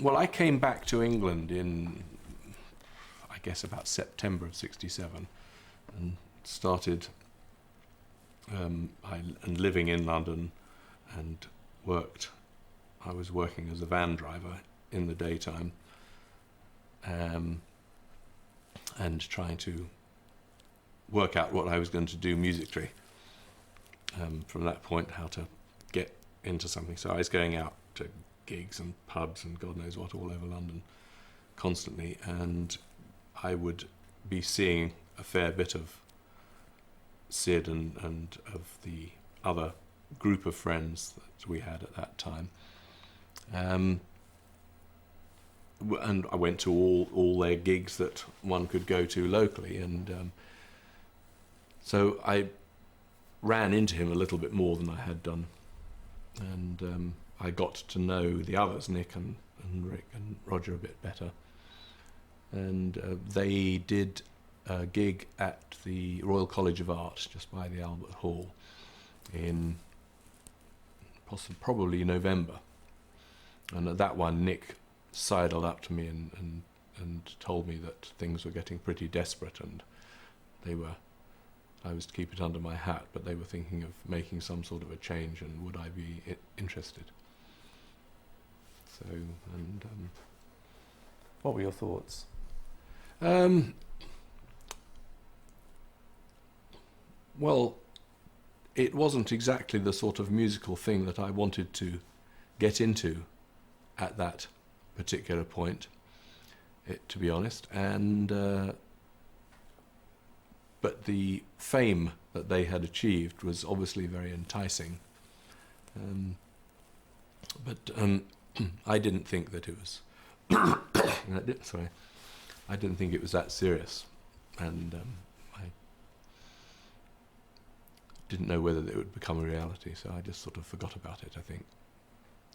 Well, I came back to England in, I guess, about September of '67, and started and living in London, and worked. I was working as a van driver in the daytime, and trying to work out what I was going to do musically. From that point, how to get into something. So I was going out to gigs and pubs and God knows what all over London constantly, and I would be seeing a fair bit of Syd and of the other group of friends that we had at that time. And I went to all their gigs that one could go to locally, and so I ran into him a little bit more than I had done, and I got to know the others, Nick and Rick and Roger, a bit better, and they did a gig at the Royal College of Art just by the Albert Hall in probably November, and at that one Nick sidled up to me and told me that things were getting pretty desperate, and I was to keep it under my hat, but they were thinking of making some sort of a change, and would I be interested? So, and what were your thoughts? Well, it wasn't exactly the sort of musical thing that I wanted to get into at that particular point, to be honest, and but the fame that they had achieved was obviously very enticing. But I didn't think that it was sorry, I didn't think it was that serious, and I didn't know whether it would become a reality, so I just sort of forgot about it, I think,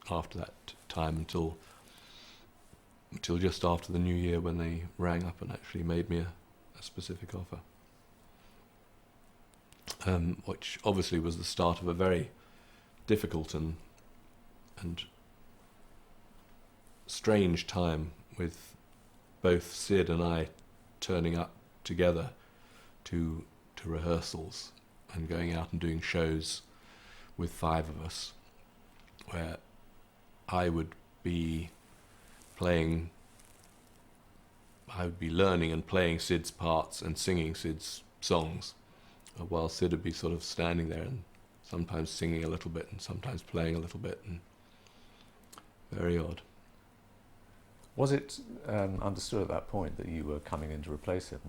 after that time, until just after the New Year, when they rang up and actually made me a specific offer, which obviously was the start of a very difficult and strange time, with both Syd and I turning up together to rehearsals and going out and doing shows with 5 of us, where I would be learning and playing Syd's parts and singing Syd's songs, while Syd would be sort of standing there and sometimes singing a little bit and sometimes playing a little bit, and very odd. Was it understood at that point that you were coming in to replace him?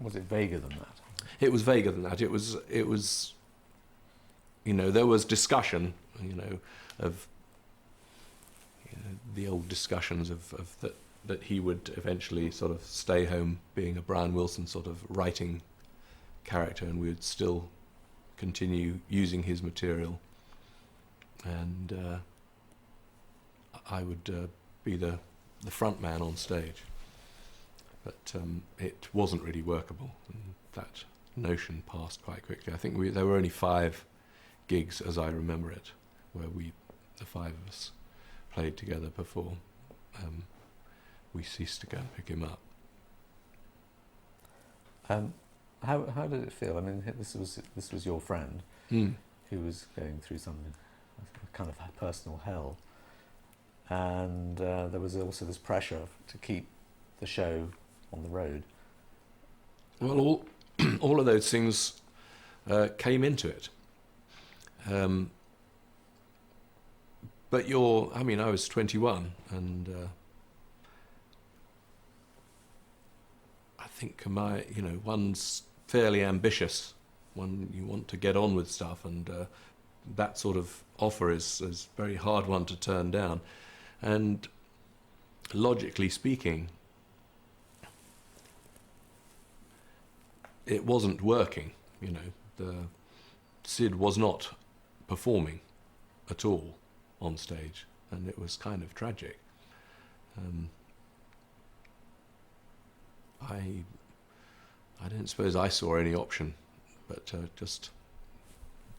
Was it vaguer than that? It was vaguer than that. It was, there was discussion, of the old discussions of that he would eventually sort of stay home being a Brian Wilson sort of writing character, and we would still continue using his material, and I would be the front man on stage. But it wasn't really workable, and that notion passed quite quickly. I think there were only 5 gigs, as I remember it, where the 5 of us played together before we ceased to go and pick him up. How did it feel? I mean, this was your friend who was going through something, kind of personal hell, and there was also this pressure to keep the show on the road. Well, all of those things came into it. But I was 21, and I think one's fairly ambitious. You want to get on with stuff, and that sort of offer is a very hard one to turn down. And logically speaking, it wasn't working. Syd was not performing at all on stage, and it was kind of tragic. I didn't suppose I saw any option but just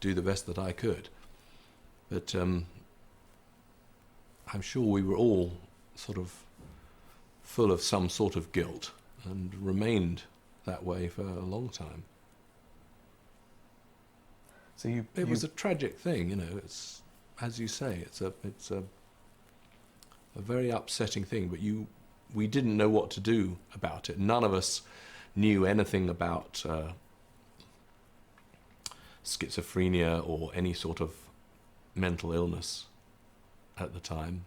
do the best that I could. But I'm sure we were all sort of full of some sort of guilt and remained that way for a long time. So it was a tragic thing, you know. It's, as you say, it's a very upsetting thing. But we didn't know what to do about it. None of us knew anything about schizophrenia or any sort of mental illness at the time.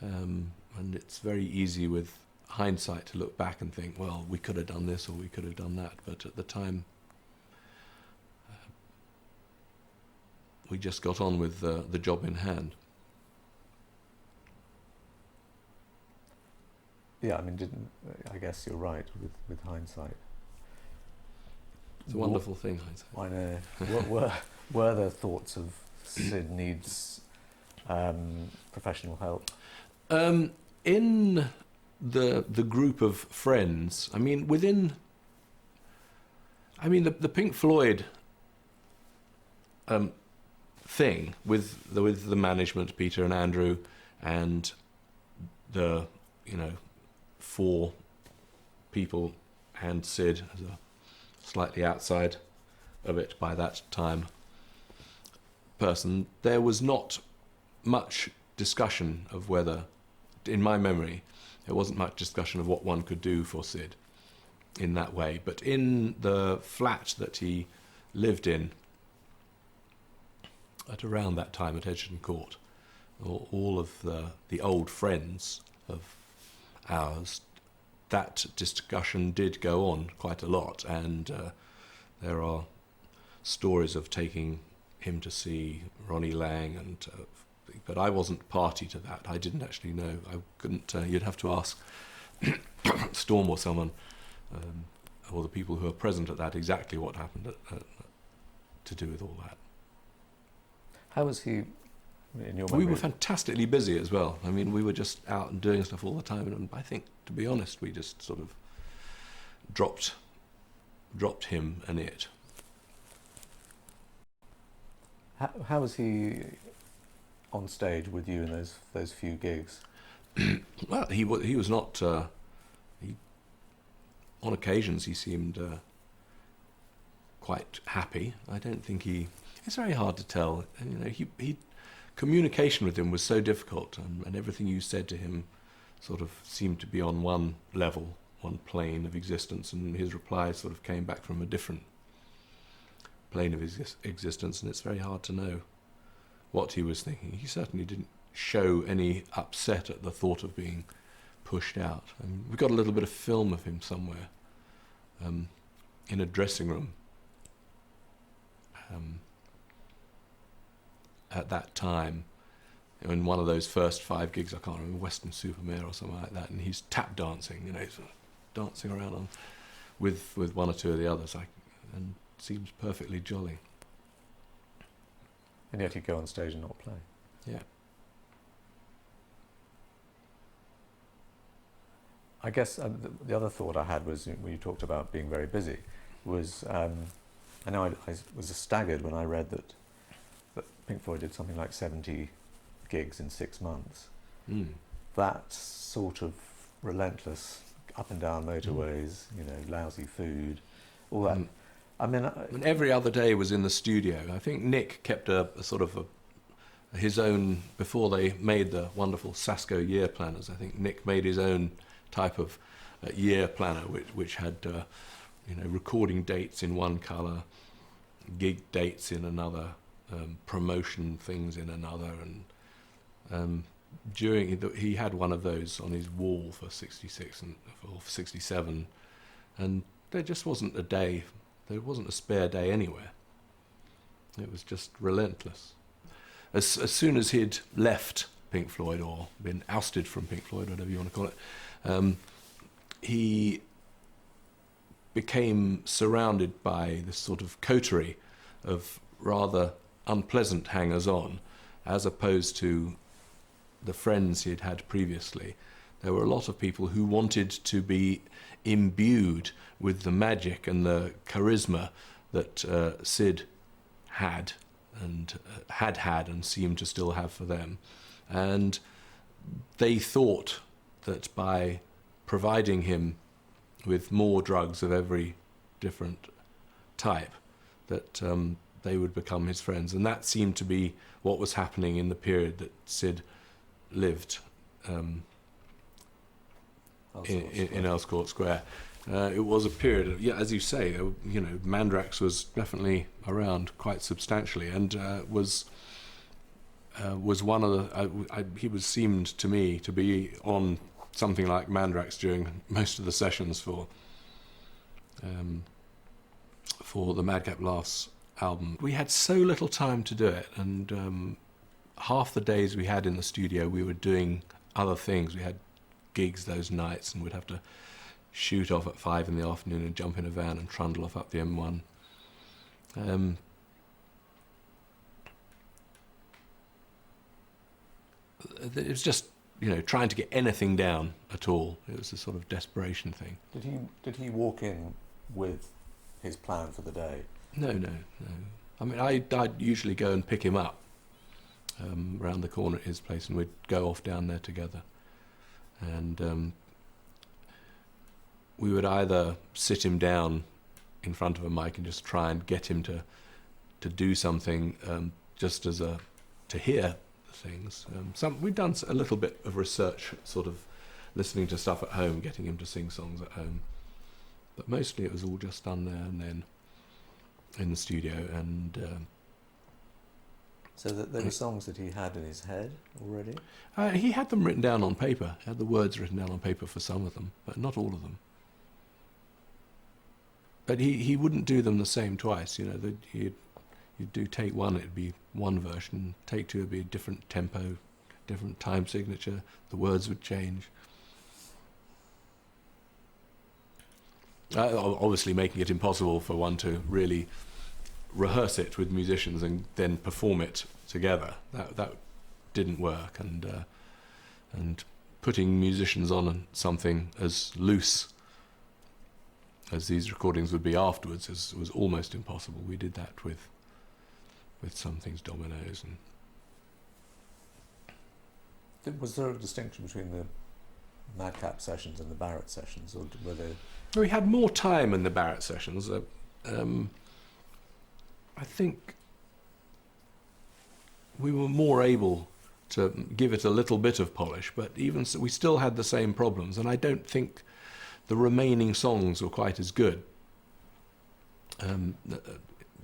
And it's very easy with hindsight to look back and think, well, we could have done this or we could have done that. But at the time, we just got on with the job in hand. Yeah, I mean, I guess you're right with hindsight. It's a wonderful thing, hindsight. I know. Were there thoughts of Syd needs professional help? In the group of friends, I mean, the Pink Floyd thing with the management, Peter and Andrew, and the 4 people and Syd as a slightly outside of it by that time person, there was not much discussion of whether, in my memory, there wasn't much discussion of what one could do for Syd in that way. But in the flat that he lived in at around that time at Edginton Court, all of the old friends of ours, that discussion did go on quite a lot, and there are stories of taking him to see Ronnie Lang, and but I wasn't party to that. I didn't actually know. I couldn't. You'd have to ask Storm or someone, or the people who are present at that, exactly what happened to do with all that. How was he, in your memory? We were fantastically busy as well. I mean, we were just out and doing stuff all the time, and I think, to be honest, we just sort of dropped him and it. How was he on stage with you in those few gigs? Well, he was not. On occasions, he seemed quite happy. I don't think he. It's very hard to tell. He communication with him was so difficult, and everything you said to him sort of seemed to be on one level, one plane of existence, and his replies sort of came back from a different plane of existence, and it's very hard to know what he was thinking. He certainly didn't show any upset at the thought of being pushed out. I mean, we got a little bit of film of him somewhere in a dressing room at that time, in one of those first 5 gigs. I can't remember, Western Supermare or something like that, and he's tap dancing, sort of dancing around with one or two of the others, and seems perfectly jolly. And yet he'd go on stage and not play. Yeah. I guess the other thought I had was, when you talked about being very busy, was I know I was staggered when I read that Pink Floyd did something like 70 gigs in 6 months. Mm. That sort of relentless up and down motorways, lousy food, all that. I mean, and every other day was in the studio. I think Nick kept a sort of his own, before they made the wonderful Sasko year planners. I think Nick made his own type of year planner, which had recording dates in one colour, gig dates in another, promotion things in another, and he had one of those on his wall for 66 or 67, and there just wasn't a day. There wasn't a spare day anywhere. It was just relentless. As soon as he'd left Pink Floyd, or been ousted from Pink Floyd, whatever you want to call it, he became surrounded by this sort of coterie of rather unpleasant hangers-on, as opposed to the friends he'd had previously. There were a lot of people who wanted to be imbued with the magic and the charisma that Syd had and seemed to still have for them. And they thought that by providing him with more drugs of every different type, that they would become his friends. And that seemed to be what was happening in the period that Syd lived in Elscourt Square. It was a period of, yeah, as you say, you know, Mandrax was definitely around quite substantially, and was one of the. He seemed to me to be on something like Mandrax during most of the sessions for the Madcap Laughs album. We had so little time to do it, and half the days we had in the studio we were doing other things. We had gigs those nights, and we'd have to shoot off at 5 in the afternoon and jump in a van and trundle off up the M1. It was just, you know, trying to get anything down at all. It was a sort of desperation thing. Did he walk in with his plan for the day? No. I mean, I'd usually go and pick him up round the corner at his place, and we'd go off down there together. And we would either sit him down in front of a mic and just try and get him to do something, just as to hear things. We'd done a little bit of research, sort of listening to stuff at home, getting him to sing songs at home. But mostly it was all just done there and then in the studio. And so that there were songs that he had in his head already? He had them written down on paper. He had the words written down on paper for some of them, but not all of them. But he wouldn't do them the same twice. You know, you'd do take one, it'd be one version. Take two, it'd be a different tempo, different time signature. The words would change. Obviously making it impossible for one to really rehearse it with musicians and then perform it together. That didn't work, and putting musicians on something as loose as these recordings would be afterwards was almost impossible. We did that with some things, Dominoes. And was there a distinction between the Madcap sessions and the Barrett sessions, or were they? We had more time in the Barrett sessions. I think we were more able to give it a little bit of polish, but even so, we still had the same problems, and I don't think the remaining songs were quite as good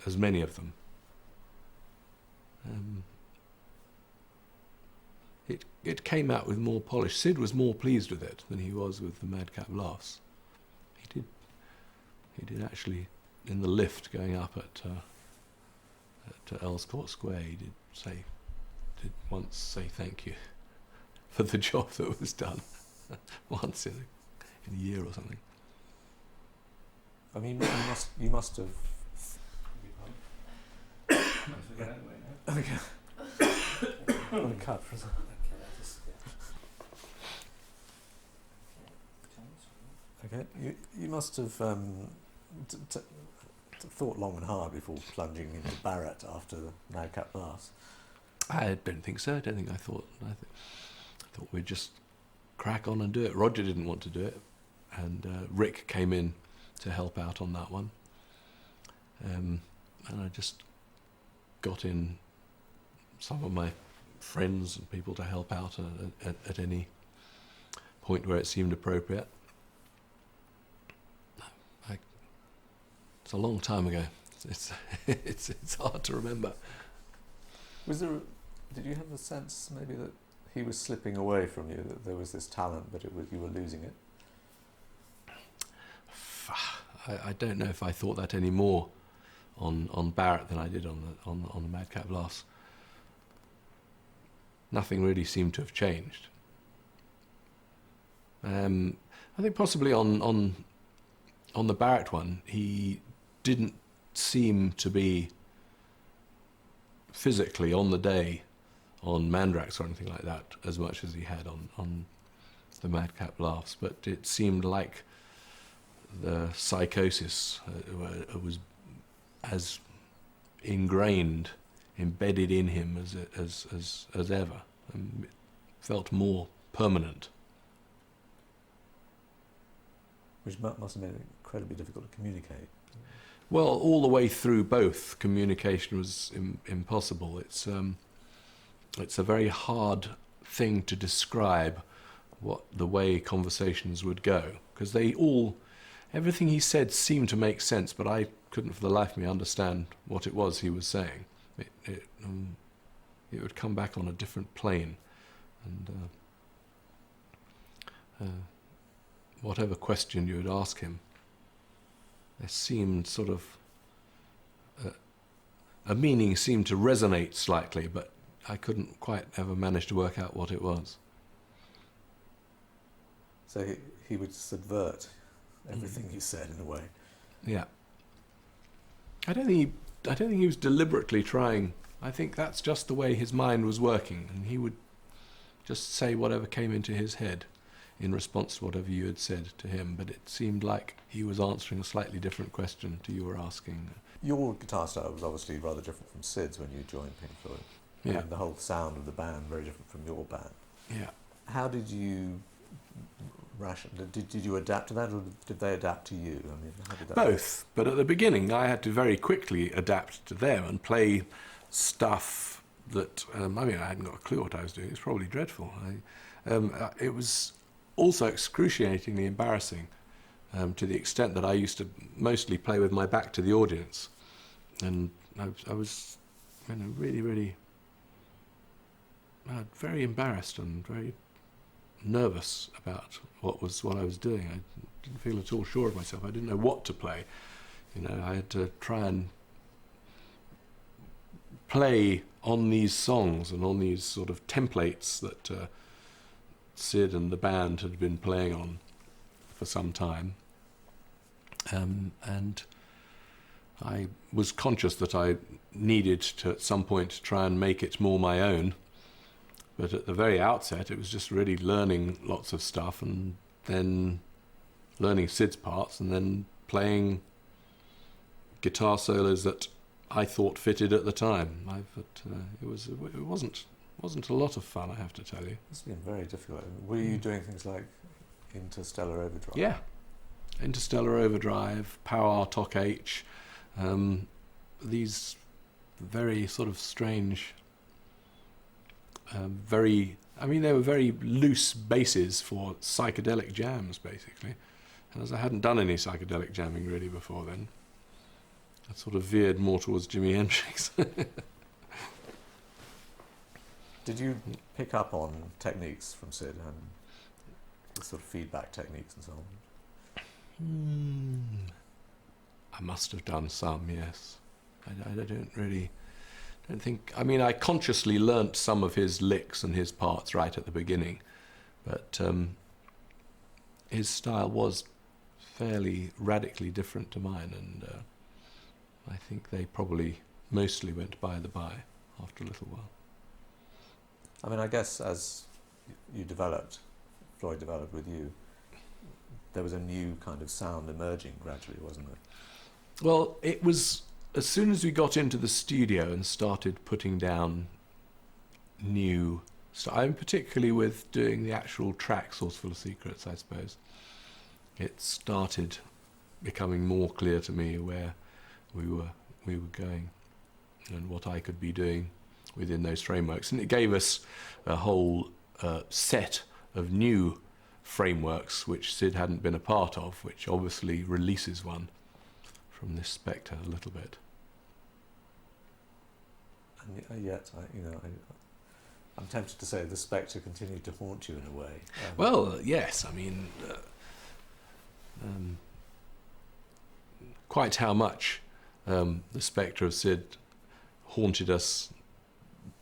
as many of them. It came out with more polish. Syd was more pleased with it than he was with the Madcap Laughs. He did actually, in the lift going up at Elscourt Square, he did once say thank you for the job that was done once in a year or something. I mean, you must have. Okay. I'm going to cut for a second. Okay, you must have thought long and hard before plunging into Barrett after the Madcap Laughs. I don't think so. I thought we'd just crack on and do it. Roger didn't want to do it, and Rick came in to help out on that one, and I just got in some of my friends and people to help out at any point where it seemed appropriate. It's a long time ago. It's hard to remember. Did you have the sense maybe that he was slipping away from you, that there was this talent, but you were losing it? I don't know if I thought that any more on Barrett than I did on the Madcap Laughs. Nothing really seemed to have changed. I think possibly on the Barrett one, he didn't seem to be physically on the day on Mandrax or anything like that as much as he had on the Madcap Laughs, but it seemed like the psychosis was as ingrained, embedded in him as ever. felt more permanent. Which must have been incredibly difficult to communicate. Well, all the way through both, communication was impossible. It's a very hard thing to describe what the way conversations would go, because everything he said seemed to make sense, but I couldn't for the life of me understand what it was he was saying. It would come back on a different plane, and whatever question you would ask him, there seemed sort of a meaning seemed to resonate slightly, but I couldn't quite ever manage to work out what it was. So he would subvert everything you said in a way. Yeah. I don't think he was deliberately trying. I think that's just the way his mind was working, and he would just say whatever came into his head in response to whatever you had said to him, but it seemed like he was answering a slightly different question to you were asking. Your guitar style was obviously rather different from Syd's when you joined Pink Floyd. Yeah. And the whole sound of the band very different from your band. Yeah. How did you did you adapt to that, or did they adapt to you? I mean, how did that Both, but at the beginning I had to very quickly adapt to them and play stuff that, I hadn't got a clue what I was doing. It was probably dreadful. It was also excruciatingly embarrassing, to the extent that I used to mostly play with my back to the audience, and I was really, really very embarrassed and very nervous about what I was doing. I didn't feel at all sure of myself. I didn't know what to play. I had to try and play on these songs and on these sort of templates that Syd and the band had been playing on for some time. And I was conscious that I needed to, at some point, try and make it more my own. But at the very outset, it was just really learning lots of stuff, and then learning Syd's parts, and then playing guitar solos that I thought fitted at the time. It wasn't a lot of fun, I have to tell you. It's been very difficult. Were you doing things like Interstellar Overdrive? Yeah, Interstellar Overdrive, Power Tok H, these very sort of strange, they were very loose bases for psychedelic jams, basically. And as I hadn't done any psychedelic jamming really before then, I sort of veered more towards Jimi Hendrix. Did you pick up on techniques from Syd and the sort of feedback techniques and so on? I must have done some, yes. I consciously learnt some of his licks and his parts right at the beginning, but his style was fairly radically different to mine, and I think they probably mostly went by the by after a little while. I mean, I guess as you developed, Floyd developed with you, there was a new kind of sound emerging gradually, wasn't there? Well, it was as soon as we got into the studio and started putting down new stuff, particularly with doing the actual track Sauce Full of Secrets, I suppose, it started becoming more clear to me where we were going and what I could be doing within those frameworks. And it gave us a whole set of new frameworks which Syd hadn't been a part of, which obviously releases one from this spectre a little bit. And yet, I'm tempted to say the spectre continued to haunt you in a way. Well, yes, quite how much the spectre of Syd haunted us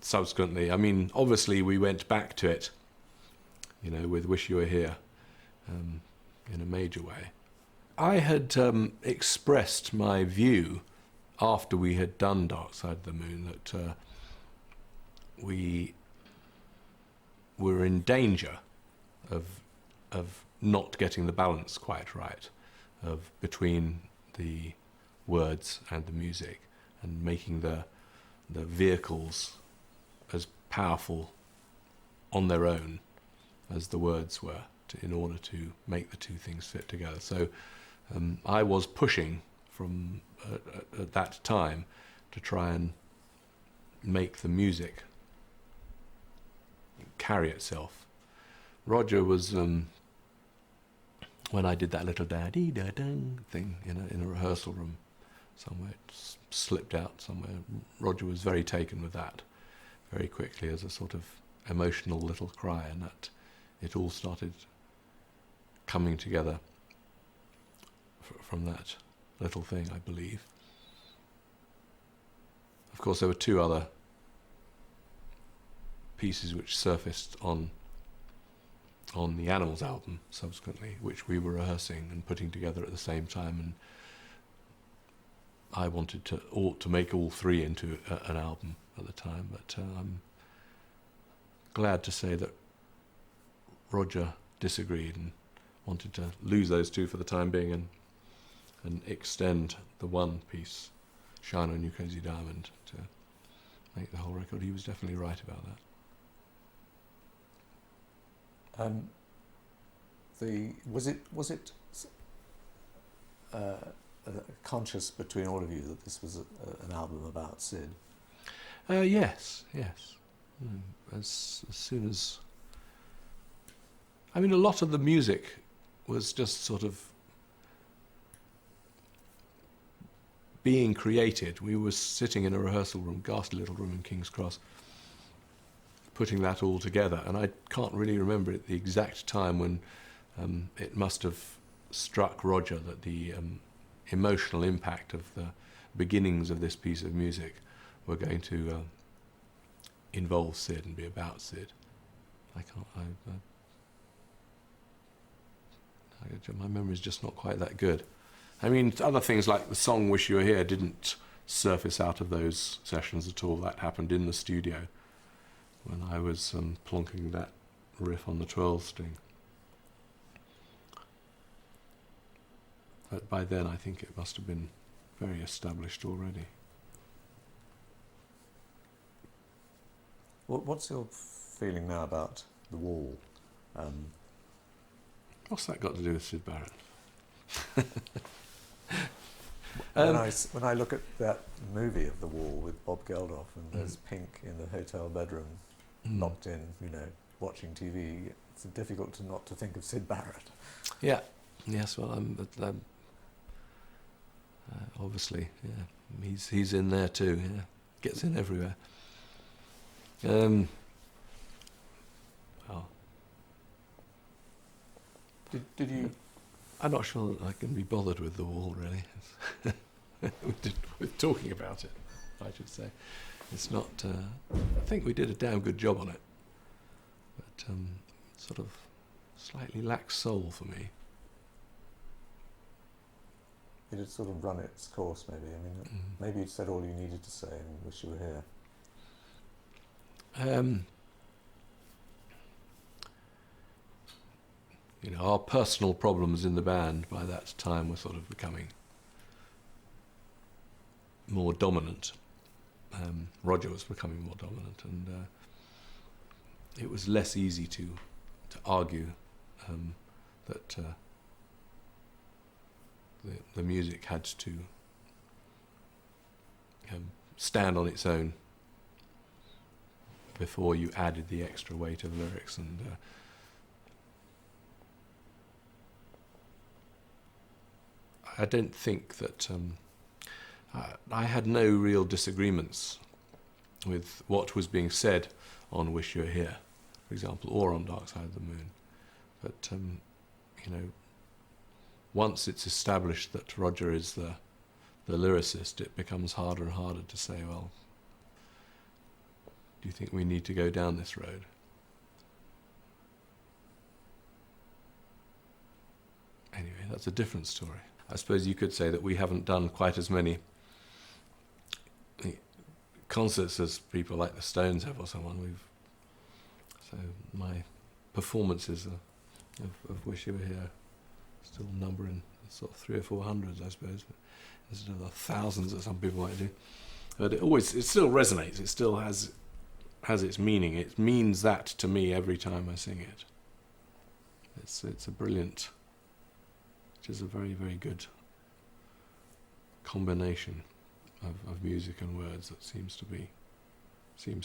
subsequently. Obviously we went back to it, with Wish You Were Here, in a major way. I had expressed my view after we had done Dark Side of the Moon that we were in danger of not getting the balance quite right between the words and the music, and making the vehicles as powerful on their own as the words were, in order to make the two things fit together. So I was pushing from at that time to try and make the music carry itself. Roger was, when I did that little da-dee-da-dang thing in a rehearsal room somewhere, it slipped out somewhere, Roger was very taken with that very quickly as a sort of emotional little cry, and that it all started coming together from that little thing, I believe. Of course, there were two other pieces which surfaced on the Animals album subsequently, which we were rehearsing and putting together at the same time, and I wanted to make all three into an album at the time, but I'm glad to say that Roger disagreed and wanted to lose those two for the time being and extend the one piece, Shine On You Crazy Diamond, to make the whole record. He was definitely right about that. Was it conscious between all of you that this was an album about Syd? Yes. As soon as... I mean, a lot of the music was just sort of being created. We were sitting in a rehearsal room, ghastly little room in King's Cross, putting that all together, and I can't really remember at the exact time when it must have struck Roger that the emotional impact of the beginnings of this piece of music were going to involve Syd and be about Syd. My memory's just not quite that good. I mean, other things like the song Wish You Were Here didn't surface out of those sessions at all. That happened in the studio when I was plonking that riff on the 12 string. But by then I think it must have been very established already. What's your feeling now about The Wall? What's that got to do with Syd Barrett? When I look at that movie of The Wall with Bob Geldof, and there's Pink in the hotel bedroom, locked in, watching TV, it's difficult not to think of Syd Barrett. Yeah. Yes. Well, obviously, yeah. He's in there too. Yeah. Gets in everywhere. Oh. Did you? I'm not sure that I can be bothered with The Wall, really. With talking about it, I should say. It's not... I think we did a damn good job on it, but sort of slightly lacks soul for me. It had sort of run its course, maybe. I mean, maybe you'd said all you needed to say and Wish You Were Here. Our personal problems in the band by that time were sort of becoming more dominant. Roger was becoming more dominant, and it was less easy to argue that the music had to stand on its own before you added the extra weight of lyrics. And I don't think that I had no real disagreements with what was being said on Wish You Were Here, for example, or on Dark Side of the Moon. But, once it's established that Roger is the lyricist, it becomes harder and harder to say, well, do you think we need to go down this road? Anyway, that's a different story. I suppose you could say that we haven't done quite as many concerts as people like the Stones have or someone. So my performances of Wish You Were Here still number in sort of 300 or 400, I suppose. There's another thousands that some people might do. But it still resonates. It still has has its meaning. It means that to me every time I sing it. It's a brilliant, it is a very, very good combination of music and words that seems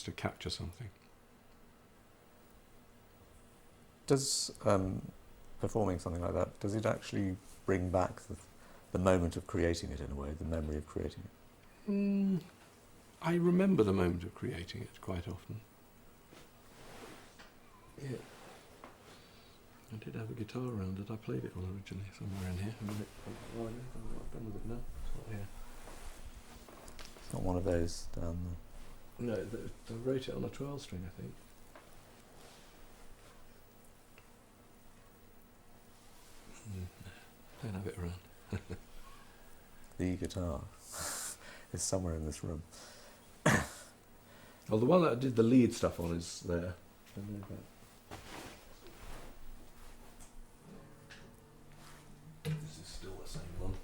to capture something. Does performing something like that, does it actually bring back the moment of creating it in a way, the memory of creating it? I remember the moment of creating it quite often. Yeah. I did have a guitar around it. I played it all originally somewhere in here. Oh, I've done with it now. It's not here. It's not one of those down No, I wrote it on a 12 string, I think. Don't have it around. the guitar. Is somewhere in this room. Well, the one that I did the lead stuff on is there. This is still the same one.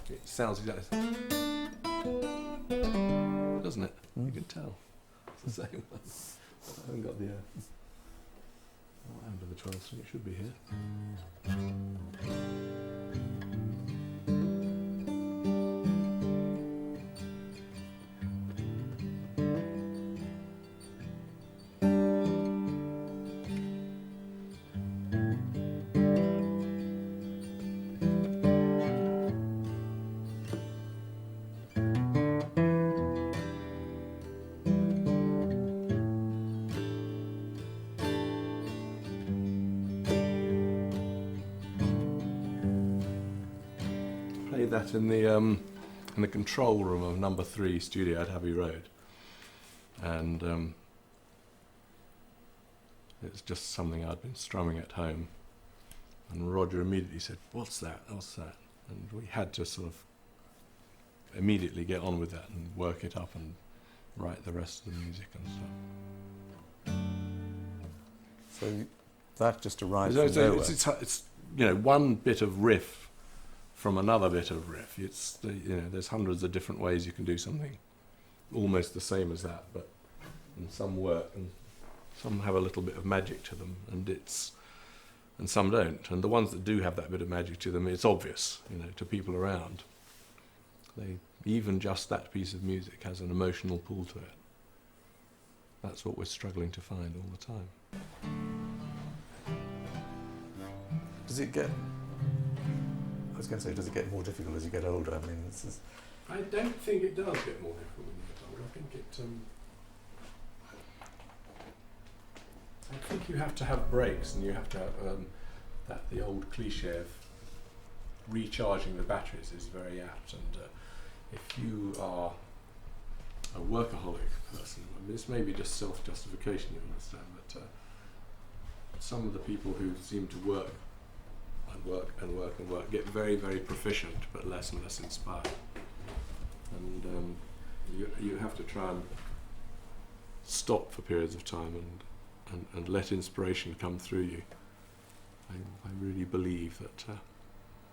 It sounds exactly the same, doesn't it? You can tell. It's the same one. I haven't got the... what happened to the 12th string? It should be here. That in the control room of number 3 studio at Abbey Road, and it's just something I'd been strumming at home, and Roger immediately said, "What's that? What's that?" And we had to sort of immediately get on with that and work it up and write the rest of the music and stuff. So that just arrived So from nowhere. it's one bit of riff from another bit of riff. It's there's hundreds of different ways you can do something almost the same as that, but and some work and some have a little bit of magic to them, and some don't. And the ones that do have that bit of magic to them, it's obvious, to people around. Even just that piece of music has an emotional pull to it. That's what we're struggling to find all the time. Does it get... I was going to say, does it get more difficult as you get older? I mean, this is... I don't think it does get more difficult when you get older. I think you have to have breaks, and you have to have the old cliche of recharging the batteries is very apt. And if you are a workaholic person, this may be just self-justification, you understand, but some of the people who seem to work and work get very, very proficient, but less and less inspired. And you have to try and stop for periods of time and let inspiration come through you. I really believe that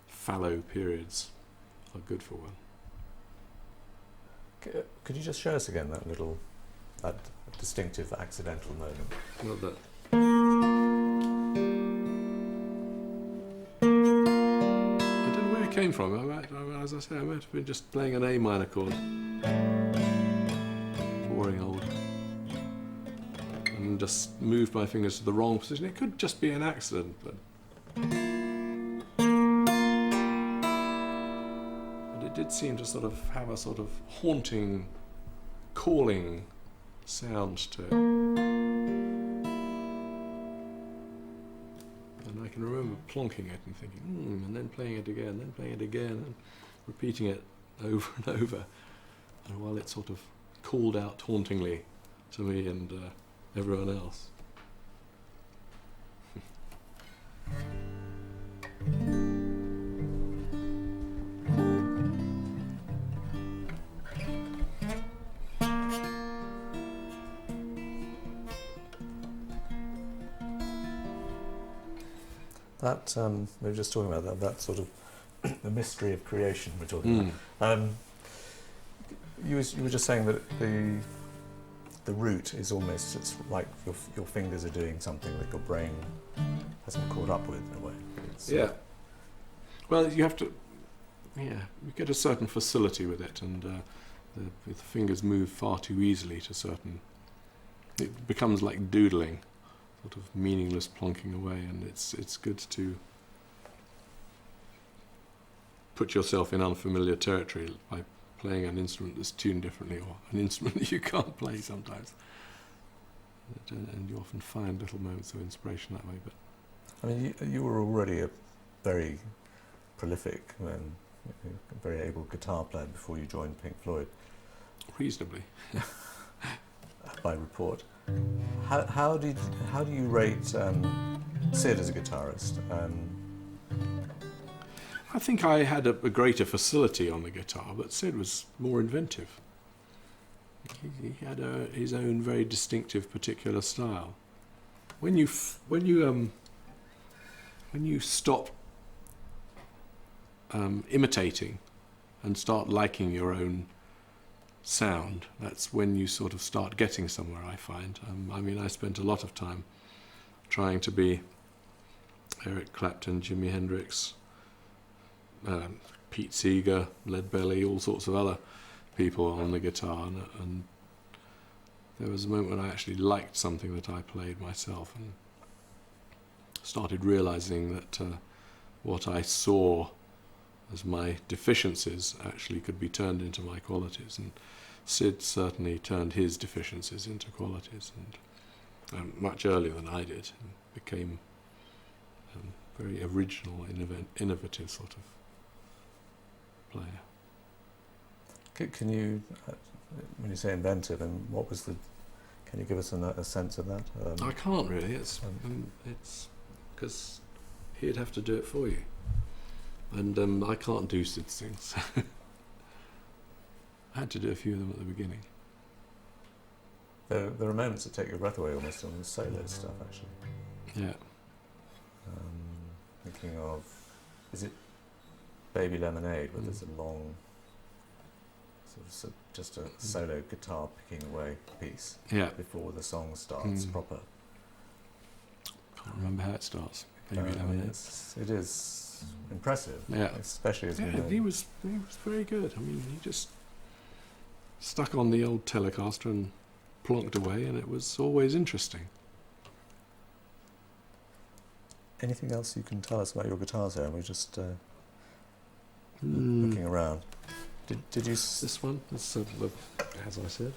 fallow periods are good for one. Could you just show us again that distinctive accidental moment? Well, that. Came from. As I say, I might have been just playing an A minor chord, boring old, and just moved my fingers to the wrong position. It could just be an accident, but it did seem to sort of have a sort of haunting, calling sound to it. I can remember plonking it and thinking, and then playing it again, and repeating it over and over, and while it sort of called out hauntingly to me and everyone else. That we were just talking about that sort of the mystery of creation we're talking about. You were just saying that the root is almost, it's like your fingers are doing something that your brain hasn't caught up with in a way. Yeah. Well, you have to. Yeah, you get a certain facility with it, and the fingers move far too easily to certain. It becomes like doodling, sort of meaningless plonking away, and it's good to put yourself in unfamiliar territory by playing an instrument that's tuned differently, or an instrument that you can't play sometimes. And you often find little moments of inspiration that way. But I mean, you were already a very prolific and very able guitar player before you joined Pink Floyd. reasonably. By report. How do you rate Syd as a guitarist? I think I had a greater facility on the guitar, but Syd was more inventive. He had his own very distinctive, particular style. When you stop imitating and start liking your own sound, that's when you sort of start getting somewhere, I find. I mean, I spent a lot of time trying to be Eric Clapton, Jimi Hendrix, Pete Seeger, Lead Belly, all sorts of other people on the guitar, and there was a moment when I actually liked something that I played myself and started realizing that what I saw as my deficiencies actually could be turned into my qualities, and Syd certainly turned his deficiencies into qualities, and much earlier than I did, and became very original, innovative sort of player. Can you, when you say inventive, and what was the? Can you give us a sense of that? I can't really. It's because he'd have to do it for you, and I can't do Syd's things. I had to do a few of them at the beginning. There are moments that take your breath away almost on the solo stuff, actually. Yeah. Thinking of, is it Baby Lemonade, where there's a long, sort of just a solo guitar picking away piece before the song starts proper. Can't remember how it starts. Baby Lemonade. I mean, it is impressive. Yeah. Especially as he was very good. I mean, he just stuck on the old Telecaster and plonked away, and it was always interesting. Anything else you can tell us about your guitars here? We're just looking around. Did you? This one, as I said,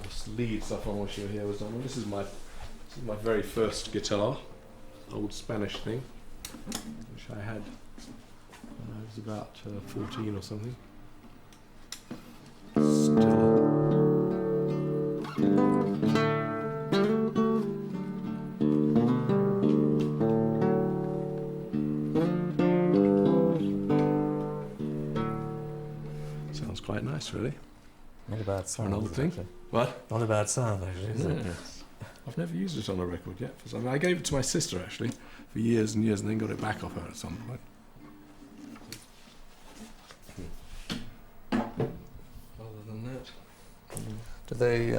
this lead stuff on which you're here was done. This is my very first guitar, old Spanish thing, which I had when I was about 14 or something. Still. Quite nice, really. Not a bad sound. Another thing. Actually. What? Not a bad sound, actually, is it? I've never used it on a record yet. I gave it to my sister, actually, for years and years, and then got it back off her at some point. Other than that... Do they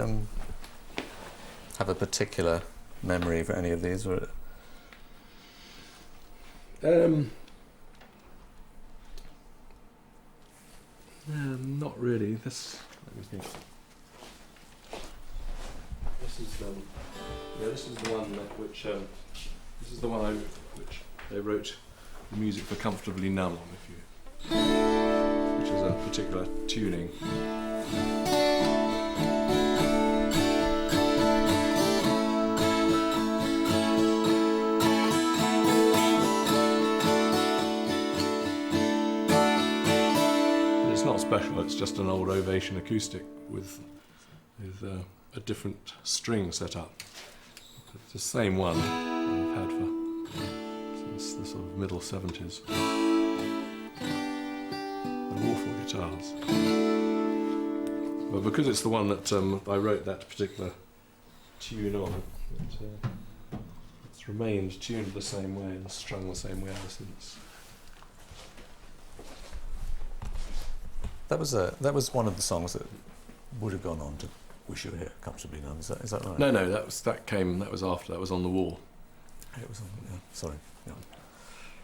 have a particular memory for any of these? Or not really. Let me think. This is the one which they wrote the music for "Comfortably Numb" on, which is a particular tuning. Not special, it's just an old Ovation acoustic with a different string set up. It's the same one I've had since the sort of middle 70s. They're awful guitars. But because it's the one that I wrote that particular tune on, it's remained tuned the same way and strung the same way ever since. that was one of the songs that would have gone on to Wish You Were Here, Comfortably Numb. Is that right? No, that was after. That was On the Wall. It was on. Yeah, sorry. Yeah.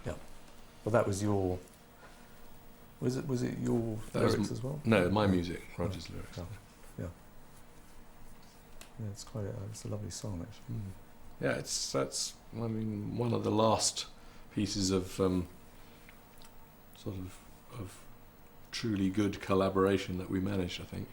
Yeah. Well, that was your. Was it your lyrics as well? No, my music, Roger's lyrics. Yeah. Yeah, it's quite. It's a lovely song, actually. Yeah, that's one of the last pieces of sort of truly good collaboration that we managed, I think.